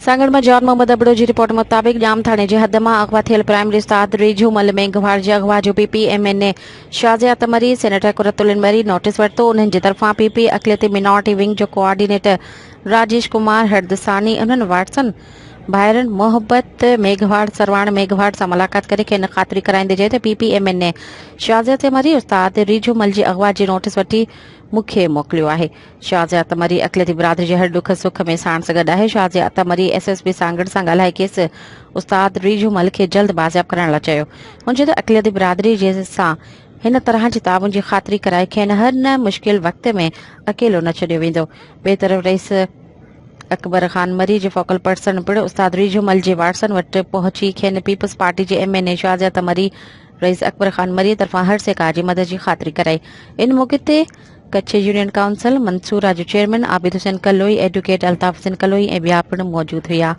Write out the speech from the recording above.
सांगड़ में जॉन मोहम्मद अबड़ो की रिपोर्ट मुताबिक जाम थाने की हद में अगवा थियल प्राइमरी उस्ताद रिजू मल मेघवार के अगवा जो PPMN ने शाज़िया तमरी सेनेटर कुरतुलिन मरी नोटिस वरतो उन्हनि जी तरफां PP अक़लियती मिनॉरिटी विंग जो कोऑर्डिनेटर राजेश कुमार हरदसानी उन्हनि वाटसन भाइरन मोहब्बत मेघवाड़ सरवाण मेघवाड़ से मुलाकात करे खेनि ख़ातिरी कराईंदे चयो त PPMN ने शाज़िया तमरी उस्ताद रिजू मल जी अगवा जी नोटिस वठी मुख्य मोकिलियो आहे। शाज़िया तमरी अक़लियती बिरादरी जे हर दुख सुख में साण सां गॾु आहे। शाज़िया तमरी SSP सांगड़ सां ॻाल्हाए खेसि उस्ताद रिजू मल खे जल्द बाज़ियाब करण लाइ चयो। हुन चयो त अक़लियती बिरादरी जे सां हिन तरह जी ताउन जी ख़ातिरी कराए खेनि हर न मुश्किल वक़्त में अकेलो न छॾियो वेंदो। ॿिए तरफ़ रईस अकबर खान मरी जे फोकल पर्सन पिण उस्ताद रिजू मल जे वाटसन वटि पहुची खेनि पीपल्स पार्टी जे MNA शाज़िया तमरी रईस अकबर खान मरी तरफ़ां हर सेका जी मदद जी ख़ातिरी कराई। इन मौक़े ते कच्छ यूनियन काउंसिल मंसूरा जो चेयरमैन आबिद हुसैन कलोई एडवोकेट अल्ताफ हुसैन कलोई ऐं ॿिया पिण मौजूद हुआ।